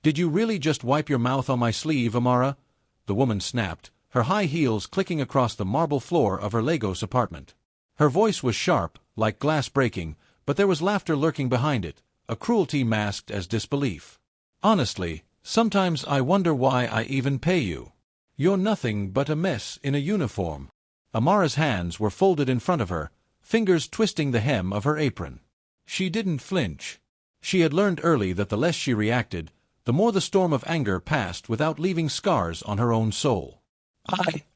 Did you really just wipe your mouth on my sleeve, Amara? The woman snapped, her high heels clicking across the marble floor of her Lagos apartment. Her voice was sharp, like glass breaking, but there was laughter lurking behind it, a cruelty masked as disbelief. Honestly, sometimes I wonder why I even pay you. You're nothing but a mess in a uniform. Amara's hands were folded in front of her, fingers twisting the hem of her apron. She didn't flinch. She had learned early that the less she reacted, the more the storm of anger passed without leaving scars on her own soul.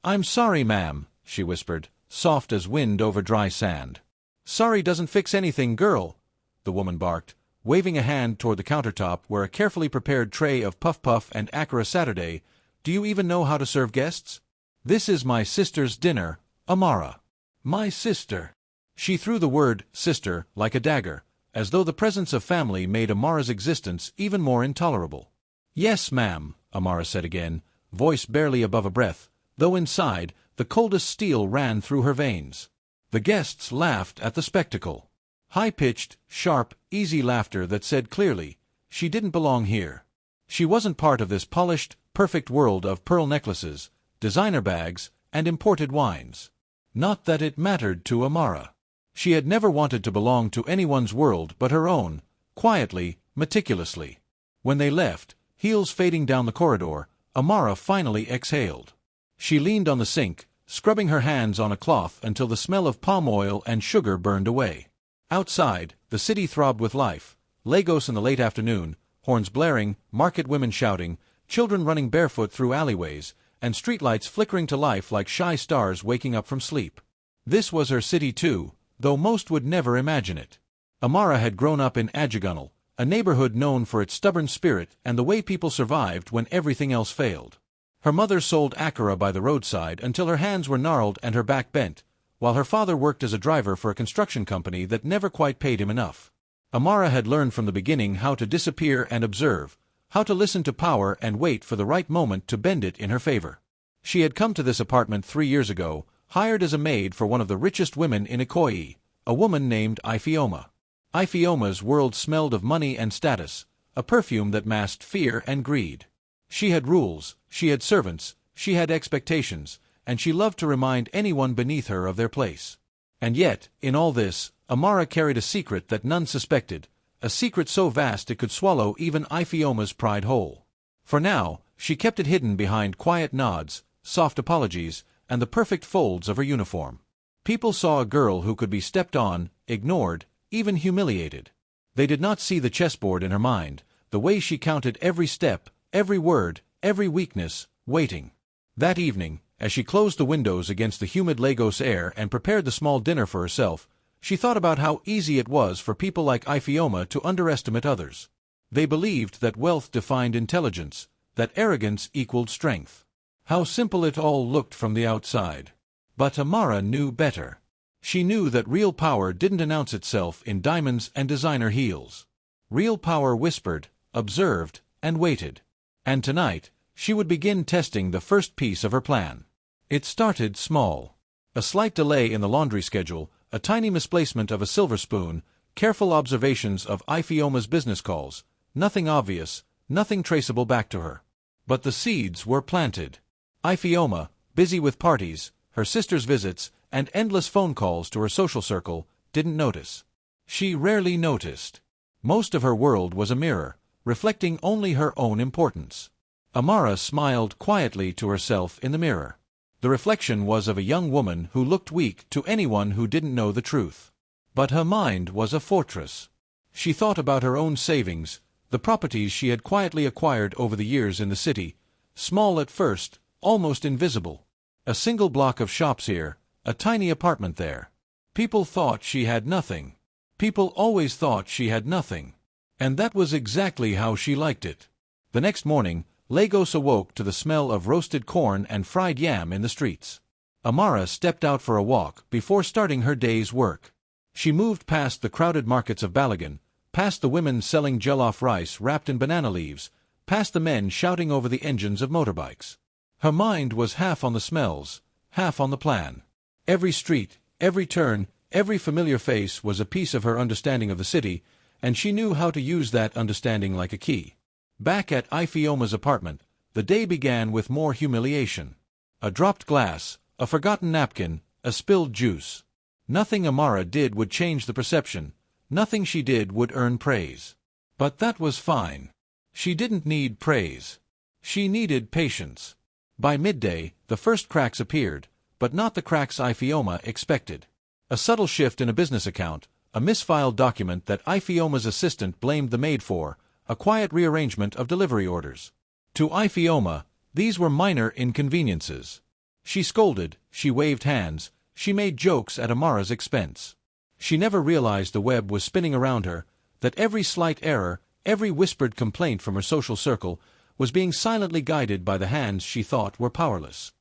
I'm sorry, ma'am, she whispered, soft as wind over dry sand. Sorry doesn't fix anything, girl, the woman barked, waving a hand toward the countertop where a carefully prepared tray of Puff Puff and Acura Saturday. Do you even know how to serve guests? This is my sister's dinner, Amara. My sister. She threw the word sister like a dagger, as though the presence of family made Amara's existence even more intolerable. Yes, ma'am, Amara said again, voice barely above a breath, though inside, the coldest steel ran through her veins. The guests laughed at the spectacle. High-pitched, sharp, easy laughter that said clearly, she didn't belong here. She wasn't part of this polished, perfect world of pearl necklaces, designer bags, and imported wines. Not that it mattered to Amara. She had never wanted to belong to anyone's world but her own, quietly, meticulously. When they left, heels fading down the corridor, Amara finally exhaled. She leaned on the sink, scrubbing her hands on a cloth until the smell of palm oil and sugar burned away. Outside, the city throbbed with life. Lagos in the late afternoon, horns blaring, market women shouting, children running barefoot through alleyways, and streetlights flickering to life like shy stars waking up from sleep. This was her city too, though most would never imagine it. Amara had grown up in Ajigunal, a neighborhood known for its stubborn spirit and the way people survived when everything else failed. Her mother sold Acura by the roadside until her hands were gnarled and her back bent, while her father worked as a driver for a construction company that never quite paid him enough. Amara had learned from the beginning how to disappear and observe, how to listen to power and wait for the right moment to bend it in her favor. She had come to this apartment 3 years ago, hired as a maid for one of the richest women in Ikoyi, a woman named Ifeoma. Ifeoma's world smelled of money and status, a perfume that masked fear and greed. She had rules, she had servants, she had expectations, and she loved to remind anyone beneath her of their place. And yet, in all this, Amara carried a secret that none suspected, a secret so vast it could swallow even Ifeoma's pride whole. For now, she kept it hidden behind quiet nods, soft apologies, and the perfect folds of her uniform. People saw a girl who could be stepped on, ignored, even humiliated. They did not see the chessboard in her mind, the way she counted every step, every word, every weakness, waiting. That evening, as she closed the windows against the humid Lagos air and prepared the small dinner for herself, she thought about how easy it was for people like Ifeoma to underestimate others. They believed that wealth defined intelligence, that arrogance equaled strength. How simple it all looked from the outside. But Amara knew better. She knew that real power didn't announce itself in diamonds and designer heels. Real power whispered, observed, and waited. And tonight, she would begin testing the first piece of her plan. It started small. A slight delay in the laundry schedule, a tiny misplacement of a silver spoon, careful observations of Ifeoma's business calls, nothing obvious, nothing traceable back to her. But the seeds were planted. Ifeoma, busy with parties, her sister's visits, and endless phone calls to her social circle, didn't notice. She rarely noticed. Most of her world was a mirror, reflecting only her own importance. Amara smiled quietly to herself in the mirror. The reflection was of a young woman who looked weak to anyone who didn't know the truth. But her mind was a fortress. She thought about her own savings, the properties she had quietly acquired over the years in the city, small at first, almost invisible. A single block of shops here, a tiny apartment there. People thought she had nothing. People always thought she had nothing. And that was exactly how she liked it. The next morning, Lagos awoke to the smell of roasted corn and fried yam in the streets. Amara stepped out for a walk before starting her day's work. She moved past the crowded markets of Balagan, past the women selling jollof rice wrapped in banana leaves, past the men shouting over the engines of motorbikes. Her mind was half on the smells, half on the plan. Every street, every turn, every familiar face was a piece of her understanding of the city, and she knew how to use that understanding like a key. Back at Ifeoma's apartment, the day began with more humiliation. A dropped glass, a forgotten napkin, a spilled juice. Nothing Amara did would change the perception, nothing she did would earn praise. But that was fine. She didn't need praise. She needed patience. By midday, the first cracks appeared, but not the cracks Ifeoma expected. A subtle shift in a business account, a misfiled document that Ifeoma's assistant blamed the maid for, a quiet rearrangement of delivery orders. To Ifeoma, these were minor inconveniences. She scolded, she waved hands, she made jokes at Amara's expense. She never realized the web was spinning around her, that every slight error, every whispered complaint from her social circle, was being silently guided by the hands she thought were powerless.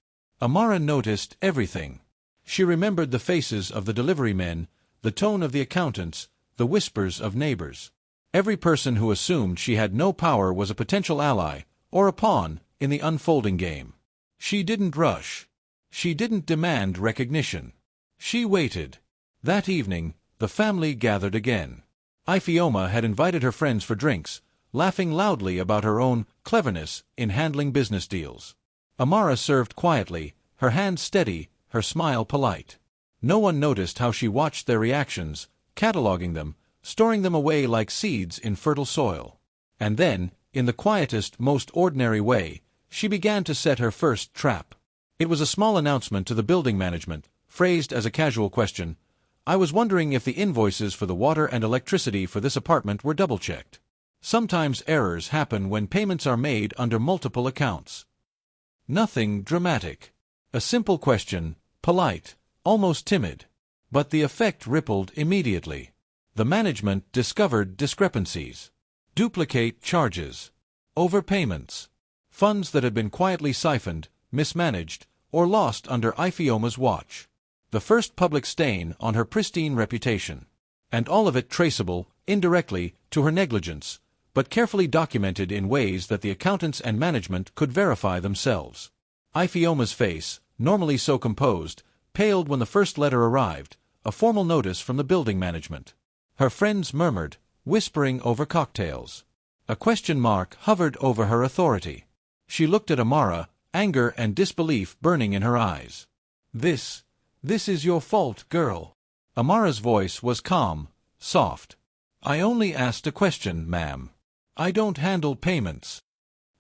Amara noticed everything. She remembered the faces of the delivery men, the tone of the accountants, the whispers of neighbors. Every person who assumed she had no power was a potential ally, or a pawn, in the unfolding game. She didn't rush. She didn't demand recognition. She waited. That evening, the family gathered again. Ifeoma had invited her friends for drinks, laughing loudly about her own cleverness in handling business deals. Amara served quietly, her hands steady, her smile polite. No one noticed how she watched their reactions, cataloging them, storing them away like seeds in fertile soil. And then, in the quietest, most ordinary way, she began to set her first trap. It was a small announcement to the building management, phrased as a casual question. I was wondering if the invoices for the water and electricity for this apartment were double-checked. Sometimes errors happen when payments are made under multiple accounts. Nothing dramatic. A simple question, polite, almost timid. But the effect rippled immediately. The management discovered discrepancies. Duplicate charges. Overpayments. Funds that had been quietly siphoned, mismanaged, or lost under Ifeoma's watch. The first public stain on her pristine reputation. And all of it traceable, indirectly, to her negligence, but carefully documented in ways that the accountants and management could verify themselves. Ifeoma's face, normally so composed, paled when the first letter arrived, a formal notice from the building management. Her friends murmured, whispering over cocktails. A question mark hovered over her authority. She looked at Amara, anger and disbelief burning in her eyes. This is your fault, girl. Amara's voice was calm, soft. I only asked a question, ma'am. I don't handle payments.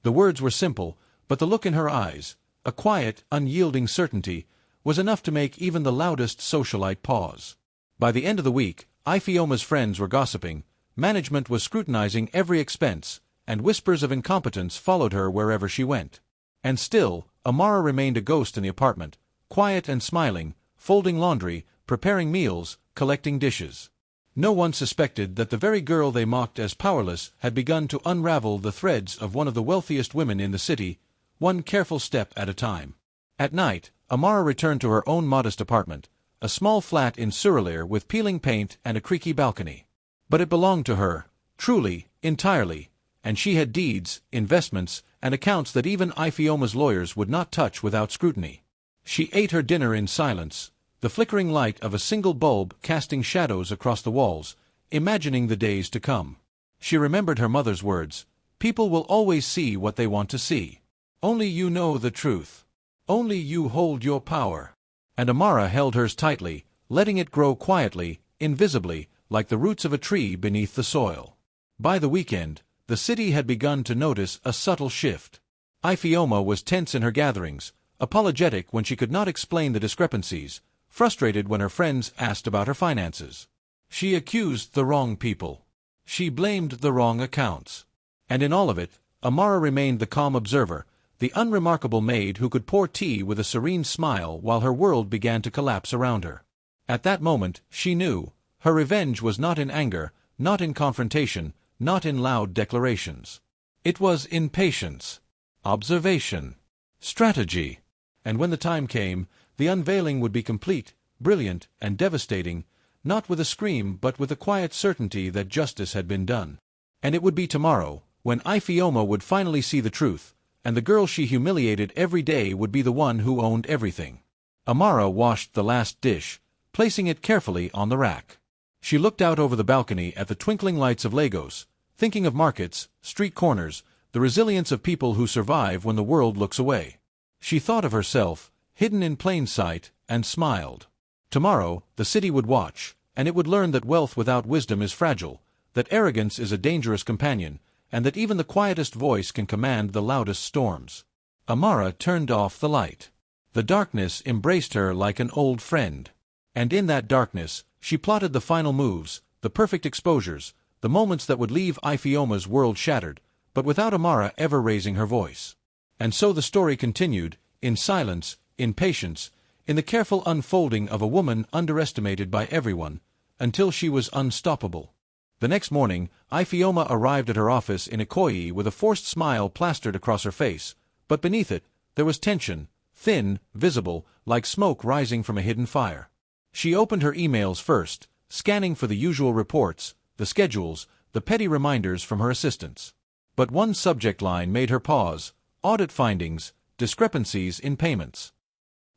The words were simple, but the look in her eyes, a quiet, unyielding certainty, was enough to make even the loudest socialite pause. By the end of the week, Ifeoma's friends were gossiping, management was scrutinizing every expense, and whispers of incompetence followed her wherever she went. And still, Amara remained a ghost in the apartment, quiet and smiling, folding laundry, preparing meals, collecting dishes. No one suspected that the very girl they mocked as powerless had begun to unravel the threads of one of the wealthiest women in the city, one careful step at a time. At night, Amara returned to her own modest apartment, a small flat in Surreylir with peeling paint and a creaky balcony. But it belonged to her, truly, entirely, and she had deeds, investments, and accounts that even Ifeoma's lawyers would not touch without scrutiny. She ate her dinner in silence, the flickering light of a single bulb casting shadows across the walls, imagining the days to come. She remembered her mother's words, people will always see what they want to see. Only you know the truth. Only you hold your power. And Amara held hers tightly, letting it grow quietly, invisibly, like the roots of a tree beneath the soil. By the weekend, the city had begun to notice a subtle shift. Ifeoma was tense in her gatherings, apologetic when she could not explain the discrepancies, frustrated when her friends asked about her finances. She accused the wrong people. She blamed the wrong accounts. And in all of it, Amara remained the calm observer, the unremarkable maid who could pour tea with a serene smile while her world began to collapse around her. At that moment, she knew, her revenge was not in anger, not in confrontation, not in loud declarations. It was in patience, observation, strategy. And when the time came, the unveiling would be complete, brilliant, and devastating, not with a scream but with a quiet certainty that justice had been done. And it would be tomorrow, when Ifeoma would finally see the truth, and the girl she humiliated every day would be the one who owned everything. Amara washed the last dish, placing it carefully on the rack. She looked out over the balcony at the twinkling lights of Lagos, thinking of markets, street corners, the resilience of people who survive when the world looks away. She thought of herself, hidden in plain sight, and smiled. Tomorrow, the city would watch, and it would learn that wealth without wisdom is fragile, that arrogance is a dangerous companion, and that even the quietest voice can command the loudest storms. Amara turned off the light. The darkness embraced her like an old friend. And in that darkness, she plotted the final moves, the perfect exposures, the moments that would leave Ifeoma's world shattered, but without Amara ever raising her voice. And so the story continued, in silence, in patience, in the careful unfolding of a woman underestimated by everyone, until she was unstoppable. The next morning, Ifeoma arrived at her office in Ikoyi with a forced smile plastered across her face, but beneath it, there was tension, thin, visible, like smoke rising from a hidden fire. She opened her emails first, scanning for the usual reports, the schedules, the petty reminders from her assistants. But one subject line made her pause: audit findings, discrepancies in payments.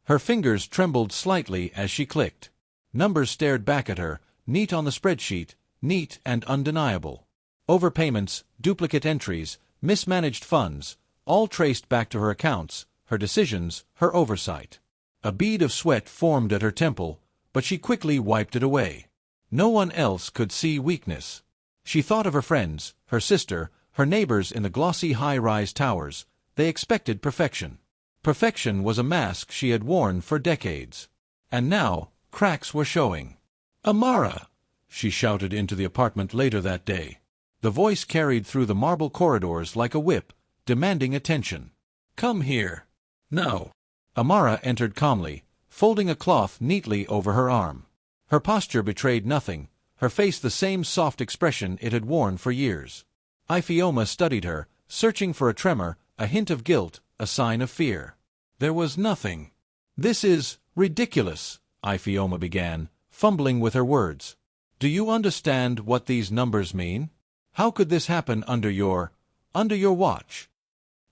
Her fingers trembled slightly as she clicked. Numbers stared back at her, neat on the spreadsheet, neat and undeniable. Overpayments, duplicate entries, mismanaged funds, all traced back to her accounts, her decisions, her oversight. A bead of sweat formed at her temple, but she quickly wiped it away. No one else could see weakness. She thought of her friends, her sister, her neighbors in the glossy high-rise towers. They expected perfection. Perfection was a mask she had worn for decades. And now, cracks were showing. "Amara!" she shouted into the apartment later that day. The voice carried through the marble corridors like a whip, demanding attention. "Come here. Now." Amara entered calmly, folding a cloth neatly over her arm. Her posture betrayed nothing, her face the same soft expression it had worn for years. Ifeoma studied her, searching for a tremor, a hint of guilt, a sign of fear. There was nothing. "This is ridiculous," Ifeoma began, fumbling with her words. "Do you understand what these numbers mean? How could this happen under your watch?"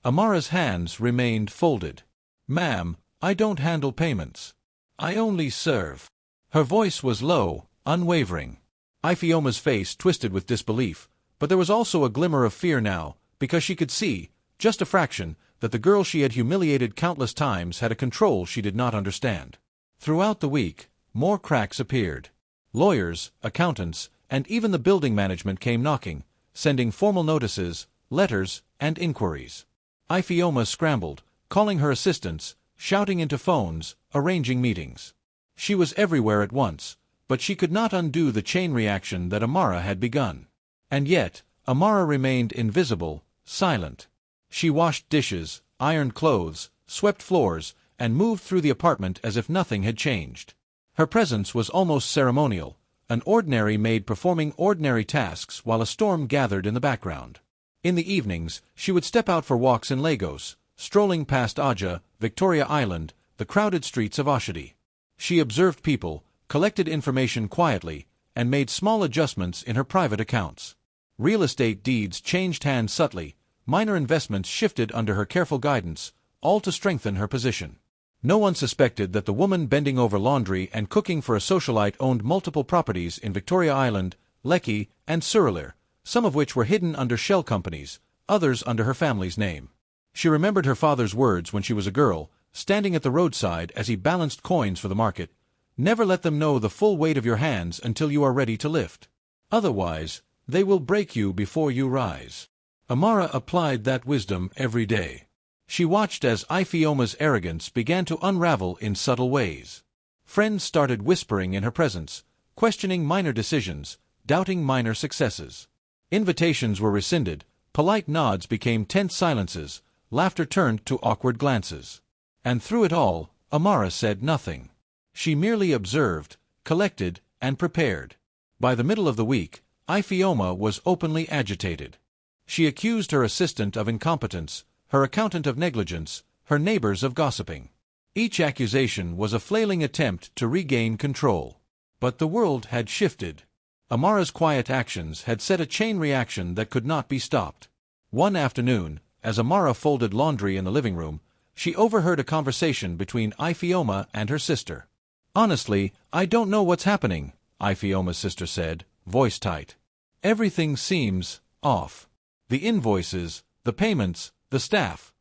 Amara's hands remained folded. "Ma'am, I don't handle payments. I only serve." Her voice was low, unwavering. Ifeoma's face twisted with disbelief, but there was also a glimmer of fear now, because she could see, just a fraction, that the girl she had humiliated countless times had a control she did not understand. Throughout the week, more cracks appeared. Lawyers, accountants, and even the building management came knocking, sending formal notices, letters, and inquiries. Ifeoma scrambled, calling her assistants, shouting into phones, arranging meetings. She was everywhere at once, but she could not undo the chain reaction that Amara had begun. And yet, Amara remained invisible, silent. She washed dishes, ironed clothes, swept floors, and moved through the apartment as if nothing had changed. Her presence was almost ceremonial, an ordinary maid performing ordinary tasks while a storm gathered in the background. In the evenings, she would step out for walks in Lagos, strolling past Aja, Victoria Island, the crowded streets of Oshodi. She observed people, collected information quietly, and made small adjustments in her private accounts. Real estate deeds changed hands subtly, minor investments shifted under her careful guidance, all to strengthen her position. No one suspected that the woman bending over laundry and cooking for a socialite owned multiple properties in Victoria Island, Lekki, and Surulere, some of which were hidden under shell companies, others under her family's name. She remembered her father's words when she was a girl, standing at the roadside as he balanced coins for the market. "Never let them know the full weight of your hands until you are ready to lift. Otherwise, they will break you before you rise." Amara applied that wisdom every day. She watched as Ifeoma's arrogance began to unravel in subtle ways. Friends started whispering in her presence, questioning minor decisions, doubting minor successes. Invitations were rescinded, polite nods became tense silences, laughter turned to awkward glances. And through it all, Amara said nothing. She merely observed, collected, and prepared. By the middle of the week, Ifeoma was openly agitated. She accused her assistant of incompetence, her accountant of negligence, her neighbors of gossiping. Each accusation was a flailing attempt to regain control. But the world had shifted. Amara's quiet actions had set a chain reaction that could not be stopped. One afternoon, as Amara folded laundry in the living room, she overheard a conversation between Ifeoma and her sister. "Honestly, I don't know what's happening," Ifeoma's sister said, voice tight. "Everything seems off. The invoices, the payments, the staff.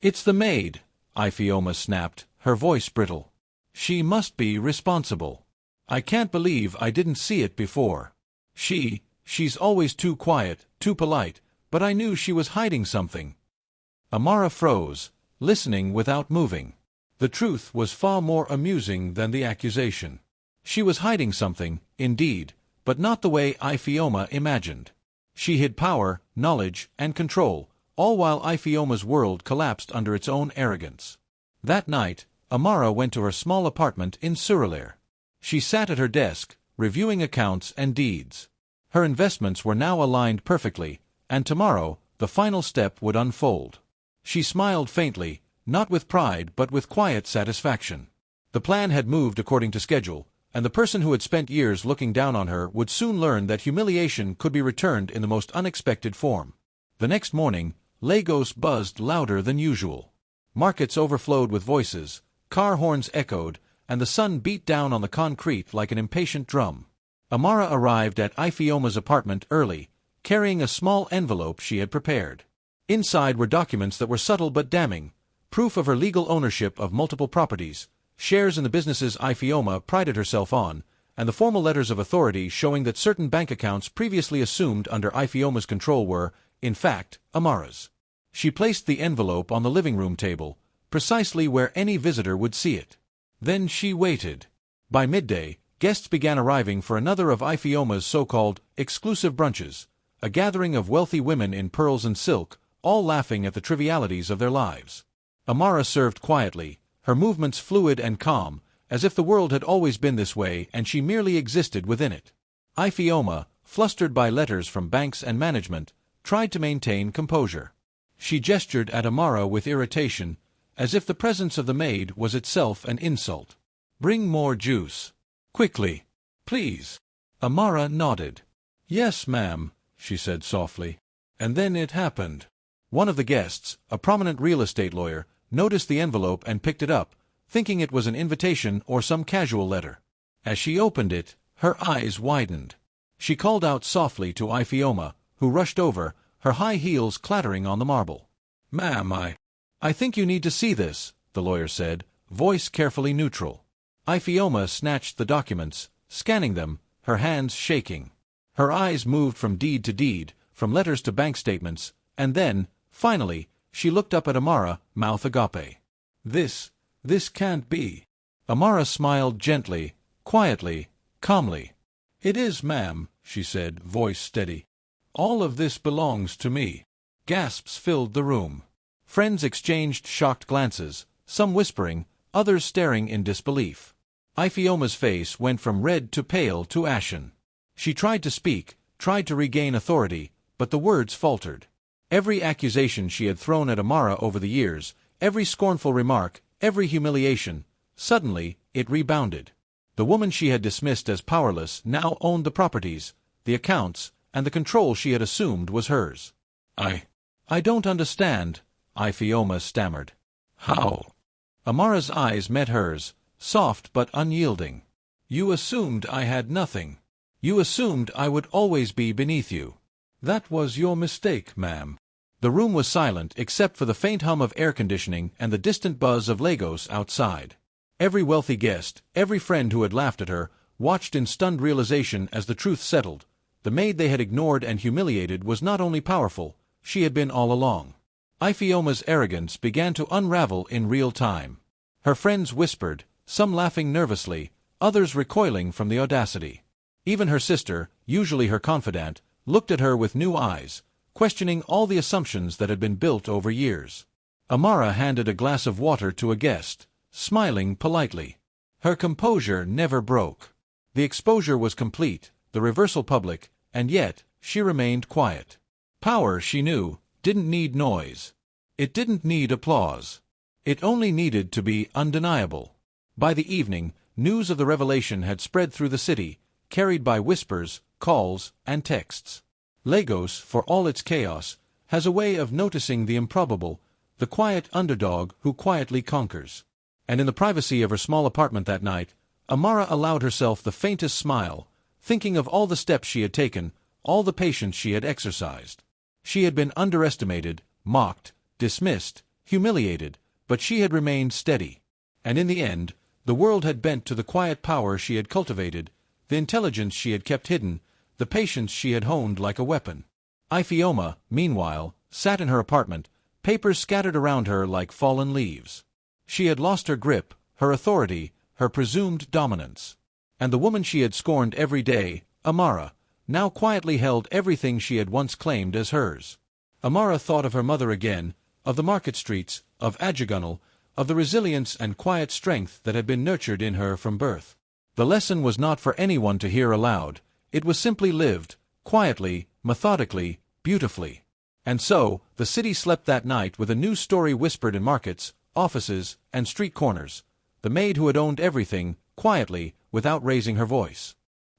It's the maid, Iphioma snapped, her voice brittle. She must be responsible. I can't believe I didn't see it before. She's always too quiet, too polite, but I knew she was hiding something. Amara froze, listening without moving. The truth was far more amusing than the accusation. She was hiding something, indeed, but not the way Iphioma imagined. She hid power, knowledge, and control, all while Iphioma's world collapsed under its own arrogance. That night, Amara went to her small apartment in Surulere. She sat at her desk, reviewing accounts and deeds. Her investments were now aligned perfectly, and tomorrow, the final step would unfold. She smiled faintly, not with pride but with quiet satisfaction. The plan had moved according to schedule, and the person who had spent years looking down on her would soon learn that humiliation could be returned in the most unexpected form. The next morning, Lagos buzzed louder than usual. Markets overflowed with voices, car horns echoed, and the sun beat down on the concrete like an impatient drum. Amara arrived at Iphioma's apartment early, carrying a small envelope she had prepared. Inside were documents that were subtle but damning, proof of her legal ownership of multiple properties, shares in the businesses Iphioma prided herself on, and the formal letters of authority showing that certain bank accounts previously assumed under Iphioma's control were, in fact, Amara's. She placed the envelope on the living room table, precisely where any visitor would see it. Then she waited. By midday, guests began arriving for another of Iphioma's so-called exclusive brunches, a gathering of wealthy women in pearls and silk, all laughing at the trivialities of their lives. Amara served quietly, her movements fluid and calm, as if the world had always been this way and she merely existed within it. Iphioma, flustered by letters from banks and management, tried to maintain composure. She gestured at Amara with irritation, as if the presence of the maid was itself an insult. "Bring more juice. Quickly. Please." Amara nodded. "Yes, ma'am," she said softly. And then it happened. One of the guests, a prominent real estate lawyer, noticed the envelope and picked it up, thinking it was an invitation or some casual letter. As she opened it, her eyes widened. She called out softly to Iphioma, who rushed over, her high heels clattering on the marble. "Ma'am, I think you need to see this," the lawyer said, voice carefully neutral. Iphioma snatched the documents, scanning them, her hands shaking. Her eyes moved from deed to deed, from letters to bank statements, and then, finally, she looked up at Amara, mouth agape. This can't be." Amara smiled gently, quietly, calmly. "It is, ma'am," she said, voice steady. "All of this belongs to me." Gasps filled the room. Friends exchanged shocked glances, some whispering, others staring in disbelief. Iphioma's face went from red to pale to ashen. She tried to speak, tried to regain authority, but the words faltered. Every accusation she had thrown at Amara over the years, every scornful remark, every humiliation, suddenly, it rebounded. The woman she had dismissed as powerless now owned the properties, the accounts, and the control she had assumed was hers. I don't understand," Iphioma stammered. "How?" Amara's eyes met hers, soft but unyielding. "You assumed I had nothing. You assumed I would always be beneath you. That was your mistake, ma'am." The room was silent except for the faint hum of air conditioning and the distant buzz of Lagos outside. Every wealthy guest, every friend who had laughed at her, watched in stunned realization as the truth settled. The maid they had ignored and humiliated was not only powerful, she had been all along. Iphioma's arrogance began to unravel in real time. Her friends whispered, some laughing nervously, others recoiling from the audacity. Even her sister, usually her confidant, looked at her with new eyes, questioning all the assumptions that had been built over years. Amara handed a glass of water to a guest, smiling politely. Her composure never broke. The exposure was complete, the reversal public, and yet she remained quiet. Power, she knew, didn't need noise. It didn't need applause. It only needed to be undeniable. By the evening, news of the revelation had spread through the city, carried by whispers, calls, and texts. Lagos, for all its chaos, has a way of noticing the improbable, the quiet underdog who quietly conquers. And in the privacy of her small apartment that night, Amara allowed herself the faintest smile, thinking of all the steps she had taken, all the patience she had exercised. She had been underestimated, mocked, dismissed, humiliated, but she had remained steady. And in the end, the world had bent to the quiet power she had cultivated, the intelligence she had kept hidden, the patience she had honed like a weapon. Iphioma, meanwhile, sat in her apartment, papers scattered around her like fallen leaves. She had lost her grip, her authority, her presumed dominance. And the woman she had scorned every day, Amara, now quietly held everything she had once claimed as hers. Amara thought of her mother again, of the market streets, of Adjugunal, of the resilience and quiet strength that had been nurtured in her from birth. The lesson was not for anyone to hear aloud. It was simply lived, quietly, methodically, beautifully. And so, the city slept that night with a new story whispered in markets, offices, and street corners. The maid who had owned everything, quietly, without raising her voice.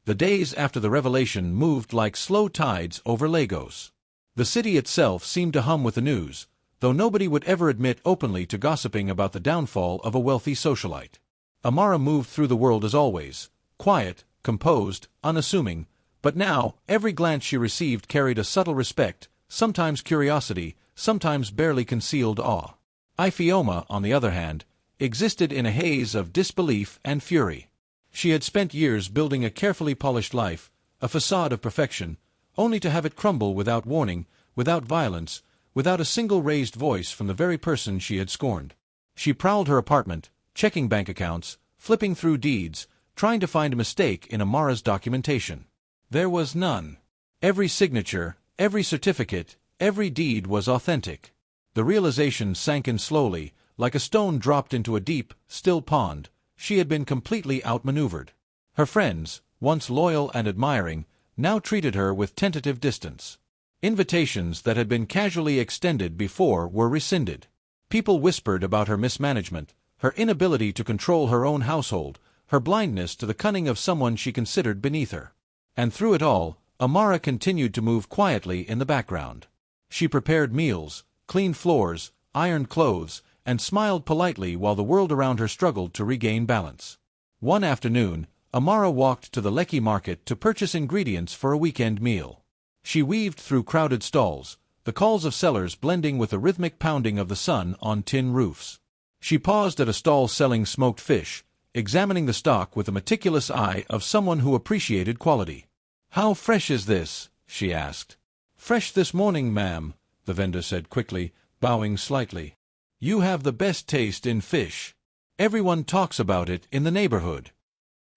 The days after the revelation moved like slow tides over Lagos. The city itself seemed to hum with the news, though nobody would ever admit openly to gossiping about the downfall of a wealthy socialite. Amara moved through the world as always, quiet, composed, unassuming, but now every glance she received carried a subtle respect, sometimes curiosity, sometimes barely concealed awe. Iphioma, on the other hand, existed in a haze of disbelief and fury. She had spent years building a carefully polished life, a facade of perfection, only to have it crumble without warning, without violence, without a single raised voice from the very person she had scorned. She prowled her apartment, checking bank accounts, flipping through deeds, trying to find a mistake in Amara's documentation. There was none. Every signature, every certificate, every deed was authentic. The realization sank in slowly, like a stone dropped into a deep, still pond. She had been completely outmaneuvered. Her friends, once loyal and admiring, now treated her with tentative distance. Invitations that had been casually extended before were rescinded. People whispered about her mismanagement, her inability to control her own household, her blindness to the cunning of someone she considered beneath her. And through it all, Amara continued to move quietly in the background. She prepared meals, cleaned floors, ironed clothes, and smiled politely while the world around her struggled to regain balance. One afternoon, Amara walked to the Lekki market to purchase ingredients for a weekend meal. She weaved through crowded stalls, the calls of sellers blending with the rhythmic pounding of the sun on tin roofs. She paused at a stall selling smoked fish, examining the stock with the meticulous eye of someone who appreciated quality. "How fresh is this?" she asked. "Fresh this morning, ma'am," the vendor said quickly, bowing slightly. "You have the best taste in fish. Everyone talks about it in the neighborhood."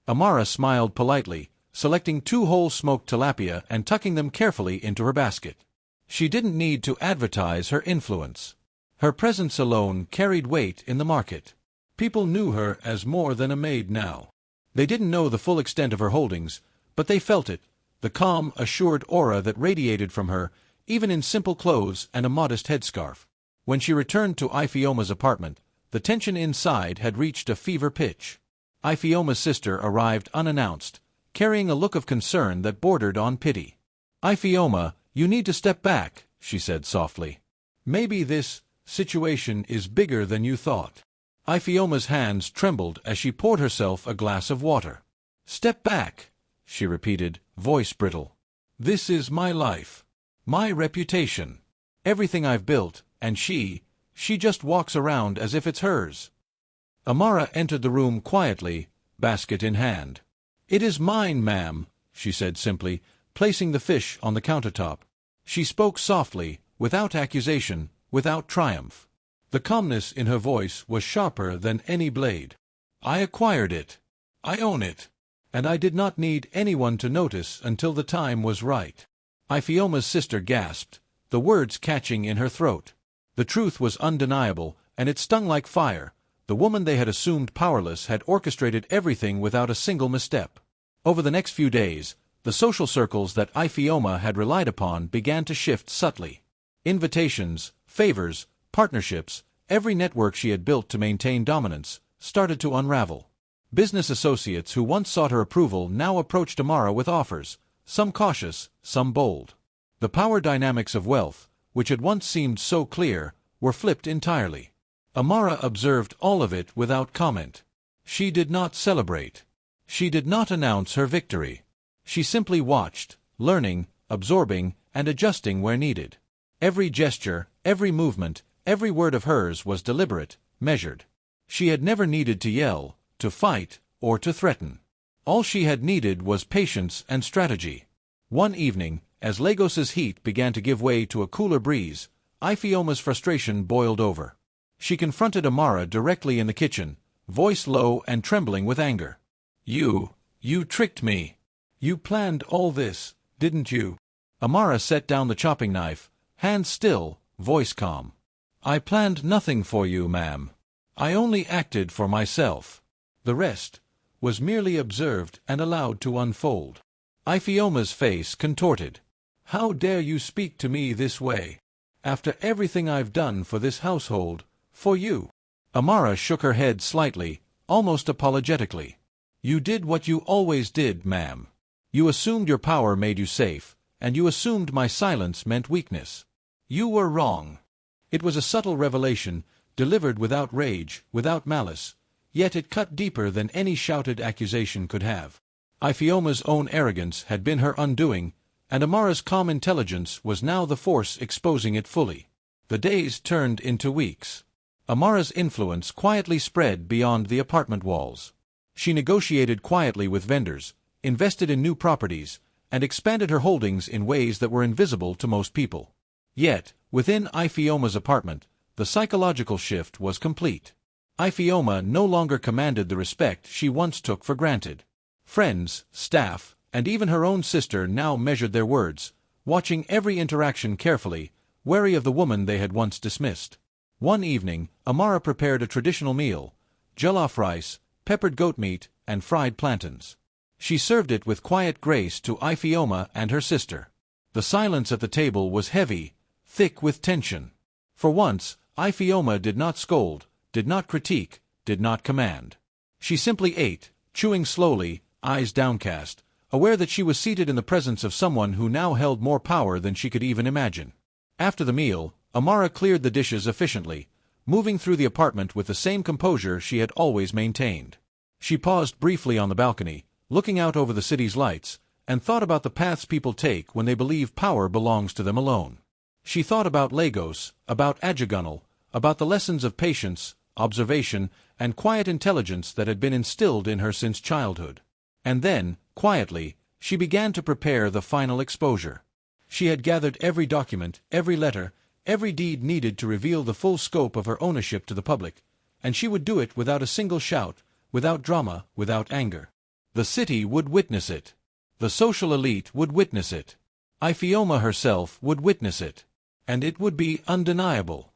Amara smiled politely, selecting 2 whole smoked tilapia and tucking them carefully into her basket. She didn't need to advertise her influence. Her presence alone carried weight in the market. People knew her as more than a maid now. They didn't know the full extent of her holdings, but they felt it, the calm, assured aura that radiated from her, even in simple clothes and a modest headscarf. When she returned to Iphioma's apartment, the tension inside had reached a fever pitch. Iphioma's sister arrived unannounced, carrying a look of concern that bordered on pity. "Iphioma, you need to step back," she said softly. "Maybe this situation is bigger than you thought." Iphioma's hands trembled as she poured herself a glass of water. "Step back," she repeated, voice brittle. "This is my life. My reputation. Everything I've built, and she just walks around as if it's hers." Amara entered the room quietly, basket in hand. "It is mine, ma'am," she said simply, placing the fish on the countertop. She spoke softly, without accusation, without triumph. The calmness in her voice was sharper than any blade. "I acquired it. I own it. And I did not need anyone to notice until the time was right." Iphioma's sister gasped, the words catching in her throat. The truth was undeniable, and it stung like fire. The woman they had assumed powerless had orchestrated everything without a single misstep. Over the next few days, the social circles that Iphioma had relied upon began to shift subtly. Invitations, favors, partnerships, every network she had built to maintain dominance, started to unravel. Business associates who once sought her approval now approached Amara with offers, some cautious, some bold. The power dynamics of wealth, which had once seemed so clear, were flipped entirely. Amara observed all of it without comment. She did not celebrate. She did not announce her victory. She simply watched, learning, absorbing, and adjusting where needed. Every gesture, every movement, every word of hers was deliberate, measured. She had never needed to yell, to fight, or to threaten. All she had needed was patience and strategy. One evening, as Lagos's heat began to give way to a cooler breeze, Ifeoma's frustration boiled over. She confronted Amara directly in the kitchen, voice low and trembling with anger. You tricked me. You planned all this, didn't you? Amara set down the chopping knife, hands still, voice calm. I planned nothing for you, ma'am. I only acted for myself. The rest was merely observed and allowed to unfold. Ifeoma's face contorted. How dare you speak to me this way? After everything I've done for this household, for you. Amara shook her head slightly, almost apologetically. You did what you always did, ma'am. You assumed your power made you safe, and you assumed my silence meant weakness. You were wrong. It was a subtle revelation, delivered without rage, without malice, yet it cut deeper than any shouted accusation could have. Ifeoma's own arrogance had been her undoing, and Amara's calm intelligence was now the force exposing it fully. The days turned into weeks. Amara's influence quietly spread beyond the apartment walls. She negotiated quietly with vendors, invested in new properties, and expanded her holdings in ways that were invisible to most people. Yet, within Ifeoma's apartment, the psychological shift was complete. Ifeoma no longer commanded the respect she once took for granted. Friends, staff, and even her own sister now measured their words, watching every interaction carefully, wary of the woman they had once dismissed. One evening, Amara prepared a traditional meal, jollof rice, peppered goat meat, and fried plantains. She served it with quiet grace to Ifeoma and her sister. The silence at the table was heavy, thick with tension. For once, Ifeoma did not scold, did not critique, did not command. She simply ate, chewing slowly, eyes downcast, aware that she was seated in the presence of someone who now held more power than she could even imagine. After the meal, Amara cleared the dishes efficiently, moving through the apartment with the same composure she had always maintained. She paused briefly on the balcony, looking out over the city's lights, and thought about the paths people take when they believe power belongs to them alone. She thought about Lagos, about Ajagunal, about the lessons of patience, observation, and quiet intelligence that had been instilled in her since childhood. And then, quietly, she began to prepare the final exposure. She had gathered every document, every letter, every deed needed to reveal the full scope of her ownership to the public, and she would do it without a single shout, without drama, without anger. The city would witness it. The social elite would witness it. Ifeoma herself would witness it. And it would be undeniable.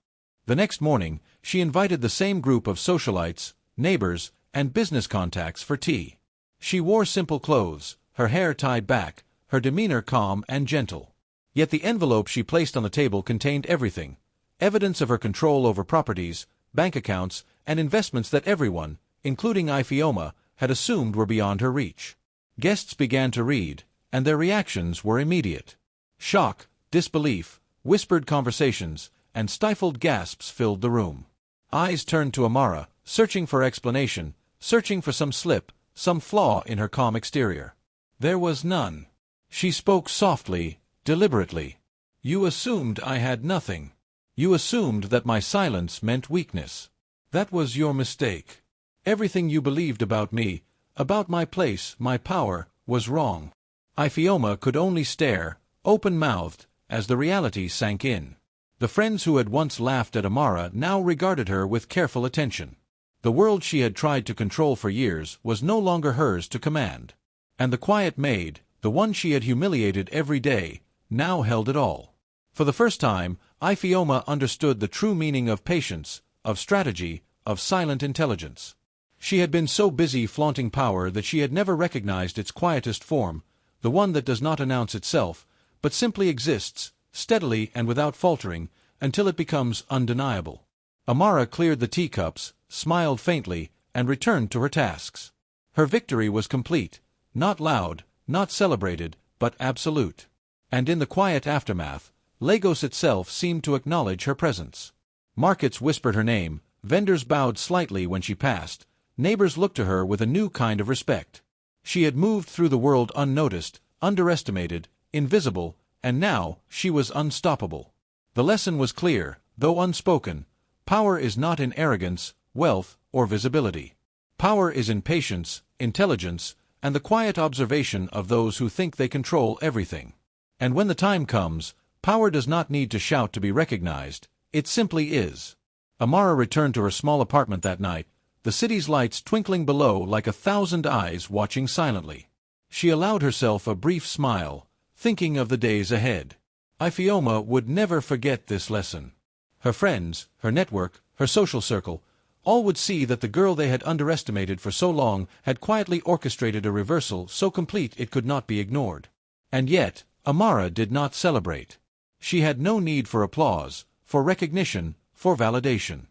The next morning, she invited the same group of socialites, neighbors, and business contacts for tea. She wore simple clothes, her hair tied back, her demeanor calm and gentle. Yet the envelope she placed on the table contained everything, evidence of her control over properties, bank accounts, and investments that everyone, including Ifeoma, had assumed were beyond her reach. Guests began to read, and their reactions were immediate. Shock, disbelief, whispered conversations, and stifled gasps filled the room. Eyes turned to Amara, searching for explanation, searching for some slip, some flaw in her calm exterior. There was none. She spoke softly, deliberately. You assumed I had nothing. You assumed that my silence meant weakness. That was your mistake. Everything you believed about me, about my place, my power, was wrong. Ifeoma could only stare, open-mouthed, as the reality sank in. The friends who had once laughed at Amara now regarded her with careful attention. The world she had tried to control for years was no longer hers to command. And the quiet maid, the one she had humiliated every day, now held it all. For the first time, Ifeoma understood the true meaning of patience, of strategy, of silent intelligence. She had been so busy flaunting power that she had never recognized its quietest form, the one that does not announce itself, but simply exists, steadily and without faltering, until it becomes undeniable. Amara cleared the teacups, smiled faintly, and returned to her tasks. Her victory was complete, not loud, not celebrated, but absolute. And in the quiet aftermath, Lagos itself seemed to acknowledge her presence. Markets whispered her name, vendors bowed slightly when she passed, neighbors looked to her with a new kind of respect. She had moved through the world unnoticed, underestimated, invisible, and now she was unstoppable. The lesson was clear, though unspoken. Power is not in arrogance, wealth, or visibility. Power is in patience, intelligence, and the quiet observation of those who think they control everything. And when the time comes, power does not need to shout to be recognized, it simply is. Amara returned to her small apartment that night, the city's lights twinkling below like 1,000 eyes watching silently. She allowed herself a brief smile, thinking of the days ahead. Iphioma would never forget this lesson. Her friends, her network, her social circle, all would see that the girl they had underestimated for so long had quietly orchestrated a reversal so complete it could not be ignored. And yet, Amara did not celebrate. She had no need for applause, for recognition, for validation.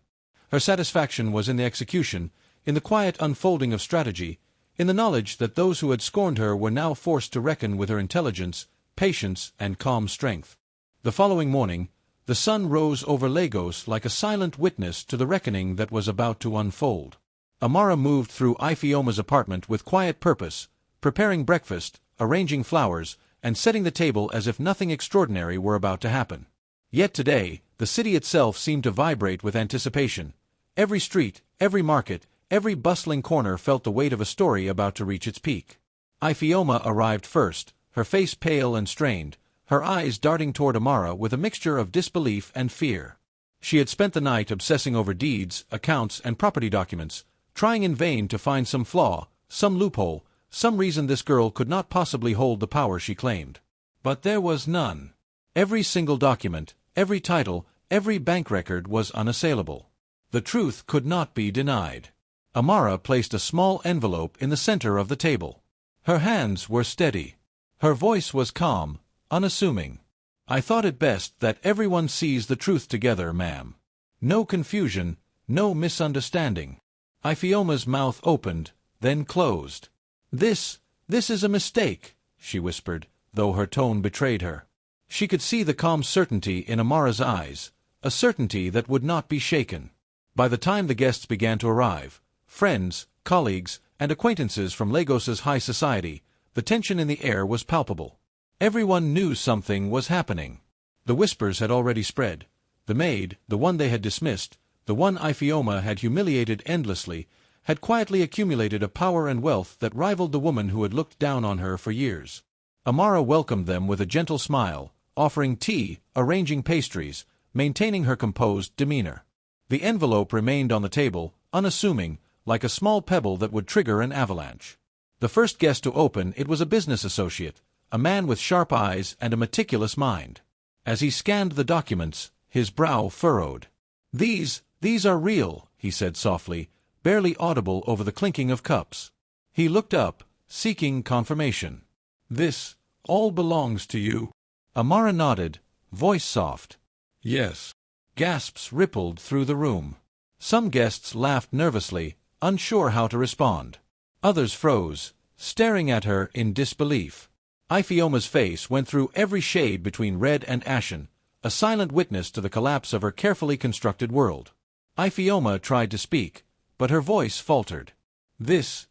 Her satisfaction was in the execution, in the quiet unfolding of strategy, in the knowledge that those who had scorned her were now forced to reckon with her intelligence, patience, and calm strength. The following morning, the sun rose over Lagos like a silent witness to the reckoning that was about to unfold. Amara moved through Iphioma's apartment with quiet purpose, preparing breakfast, arranging flowers, and setting the table as if nothing extraordinary were about to happen. Yet today, the city itself seemed to vibrate with anticipation. Every street, every market, every bustling corner felt the weight of a story about to reach its peak. Iphioma arrived first, her face pale and strained, her eyes darting toward Amara with a mixture of disbelief and fear. She had spent the night obsessing over deeds, accounts, and property documents, trying in vain to find some flaw, some loophole, some reason this girl could not possibly hold the power she claimed. But there was none. Every single document, every title, every bank record was unassailable. The truth could not be denied. Amara placed a small envelope in the center of the table. Her hands were steady. Her voice was calm, unassuming. "I thought it best that everyone sees the truth together, ma'am. No confusion, no misunderstanding." Iphioma's mouth opened, then closed. This is a mistake," she whispered, though her tone betrayed her. She could see the calm certainty in Amara's eyes, a certainty that would not be shaken. By the time the guests began to arrive, friends, colleagues, and acquaintances from Lagos's high society, the tension in the air was palpable. Everyone knew something was happening. The whispers had already spread. The maid, the one they had dismissed, the one Iphioma had humiliated endlessly, had quietly accumulated a power and wealth that rivaled the woman who had looked down on her for years. Amara welcomed them with a gentle smile, offering tea, arranging pastries, maintaining her composed demeanor. The envelope remained on the table, unassuming, like a small pebble that would trigger an avalanche. The first guest to open it was a business associate, a man with sharp eyes and a meticulous mind. As he scanned the documents, his brow furrowed. These are real," he said softly, barely audible over the clinking of cups. He looked up, seeking confirmation. "This all belongs to you?" Amara nodded, voice soft. "Yes." Gasps rippled through the room. Some guests laughed nervously, unsure how to respond. Others froze, staring at her in disbelief. Iphioma's face went through every shade between red and ashen, a silent witness to the collapse of her carefully constructed world. Iphioma tried to speak, but her voice faltered. This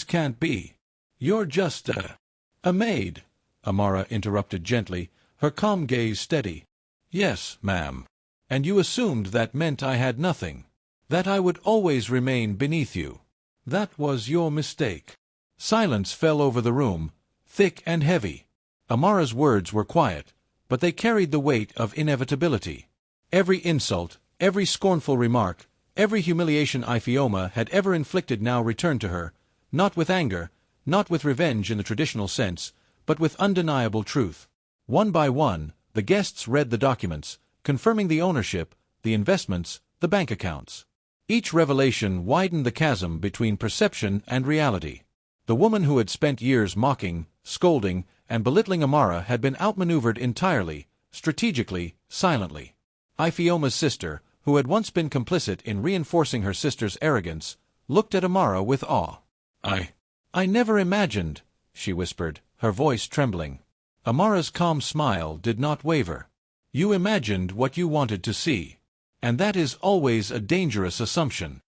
can't be. You're just a maid," Amara interrupted gently, her calm gaze steady. "Yes, ma'am. And you assumed that meant I had nothing. That I would always remain beneath you. That was your mistake." Silence fell over the room, thick and heavy. Amara's words were quiet, but they carried the weight of inevitability. Every insult, every scornful remark, every humiliation Iphioma had ever inflicted now returned to her, not with anger, not with revenge in the traditional sense, but with undeniable truth. One by one, the guests read the documents, confirming the ownership, the investments, the bank accounts. Each revelation widened the chasm between perception and reality. The woman who had spent years mocking, scolding, and belittling Amara had been outmaneuvered entirely, strategically, silently. Iphioma's sister, who had once been complicit in reinforcing her sister's arrogance, looked at Amara with awe. I never imagined," she whispered, her voice trembling. Amara's calm smile did not waver. "You imagined what you wanted to see. And that is always a dangerous assumption."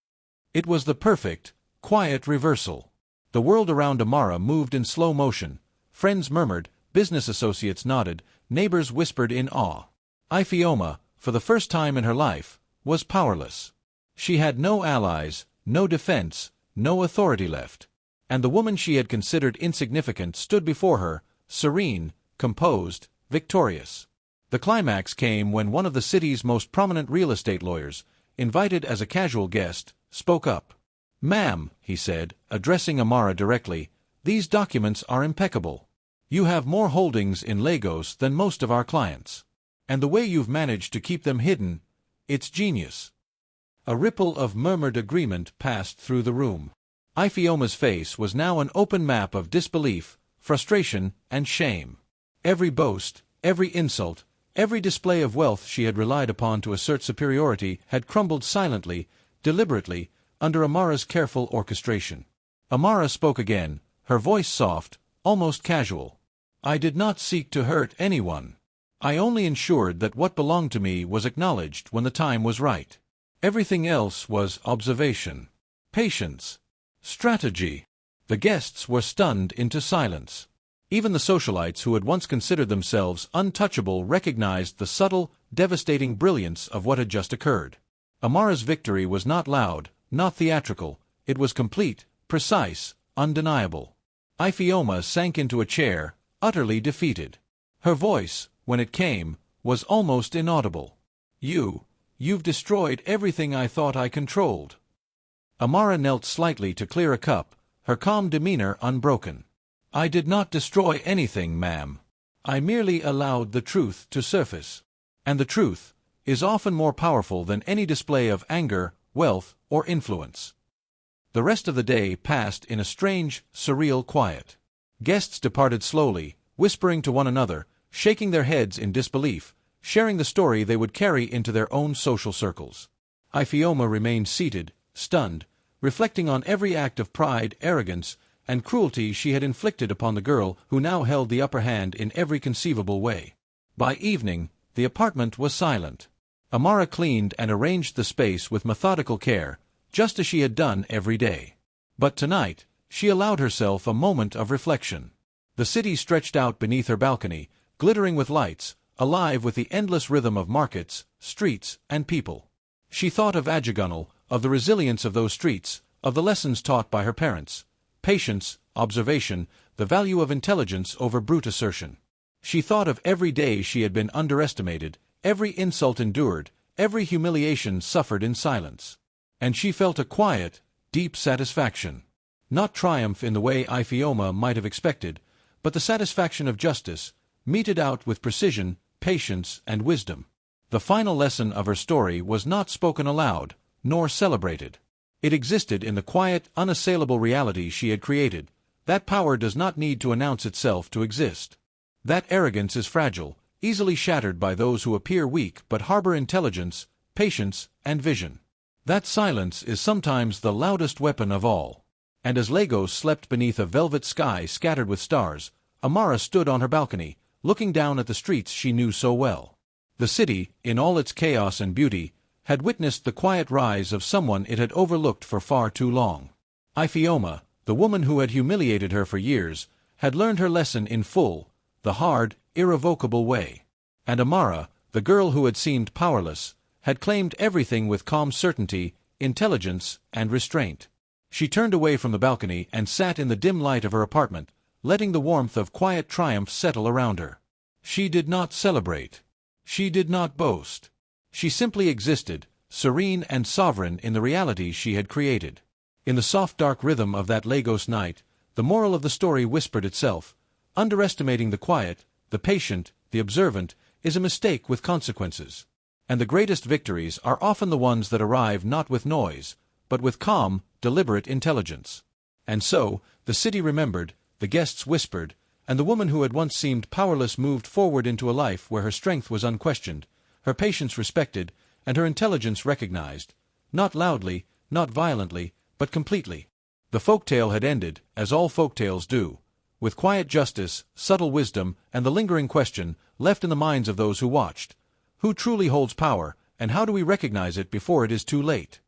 It was the perfect, quiet reversal. The world around Amara moved in slow motion. Friends murmured, business associates nodded, neighbors whispered in awe. Iphioma, for the first time in her life, was powerless. She had no allies, no defense, no authority left. And the woman she had considered insignificant stood before her, serene, composed, victorious. The climax came when one of the city's most prominent real estate lawyers, invited as a casual guest, spoke up. "Ma'am," he said, addressing Amara directly, "these documents are impeccable. You have more holdings in Lagos than most of our clients. And the way you've managed to keep them hidden, it's genius." A ripple of murmured agreement passed through the room. Ifeoma's face was now an open map of disbelief, frustration, and shame. Every boast, every insult, every display of wealth she had relied upon to assert superiority had crumbled silently, deliberately, under Amara's careful orchestration. Amara spoke again, her voice soft, almost casual. "I did not seek to hurt anyone. I only ensured that what belonged to me was acknowledged when the time was right. Everything else was observation, patience, strategy." The guests were stunned into silence. Even the socialites who had once considered themselves untouchable recognized the subtle, devastating brilliance of what had just occurred. Amara's victory was not loud, not theatrical, it was complete, precise, undeniable. Ifeoma sank into a chair, utterly defeated. Her voice, when it came, was almost inaudible. You've destroyed everything I thought I controlled." Amara knelt slightly to clear a cup, her calm demeanor unbroken. "I did not destroy anything, ma'am. I merely allowed the truth to surface. And the truth is often more powerful than any display of anger, wealth, or influence." The rest of the day passed in a strange, surreal quiet. Guests departed slowly, whispering to one another, shaking their heads in disbelief, sharing the story they would carry into their own social circles. Ifeoma remained seated, stunned, reflecting on every act of pride, arrogance, and cruelty she had inflicted upon the girl who now held the upper hand in every conceivable way. By evening, the apartment was silent. Amara cleaned and arranged the space with methodical care, just as she had done every day. But tonight, she allowed herself a moment of reflection. The city stretched out beneath her balcony, glittering with lights, alive with the endless rhythm of markets, streets, and people. She thought of Ajagunal, of the resilience of those streets, of the lessons taught by her parents, patience, observation, the value of intelligence over brute assertion. She thought of every day she had been underestimated, every insult endured, every humiliation suffered in silence. And she felt a quiet, deep satisfaction. Not triumph in the way Ifeoma might have expected, but the satisfaction of justice, meted out with precision, patience, and wisdom. The final lesson of her story was not spoken aloud, nor celebrated. It existed in the quiet, unassailable reality she had created. That power does not need to announce itself to exist. That arrogance is fragile, easily shattered by those who appear weak but harbor intelligence, patience, and vision. That silence is sometimes the loudest weapon of all. And as Lagos slept beneath a velvet sky scattered with stars, Amara stood on her balcony, looking down at the streets she knew so well. The city, in all its chaos and beauty, had witnessed the quiet rise of someone it had overlooked for far too long. Ifeoma, the woman who had humiliated her for years, had learned her lesson in full, the hard, irrevocable way. And Amara, the girl who had seemed powerless, had claimed everything with calm certainty, intelligence, and restraint. She turned away from the balcony and sat in the dim light of her apartment, letting the warmth of quiet triumph settle around her. She did not celebrate. She did not boast. She simply existed, serene and sovereign in the reality she had created. In the soft dark rhythm of that Lagos night, the moral of the story whispered itself. Underestimating the quiet, the patient, the observant, is a mistake with consequences. And the greatest victories are often the ones that arrive not with noise, but with calm, deliberate intelligence. And so, the city remembered, the guests whispered, and the woman who had once seemed powerless moved forward into a life where her strength was unquestioned, her patience respected, and her intelligence recognized, not loudly, not violently, but completely. The folktale had ended, as all folktales do, with quiet justice, subtle wisdom, and the lingering question, left in the minds of those who watched: who truly holds power, and how do we recognize it before it is too late?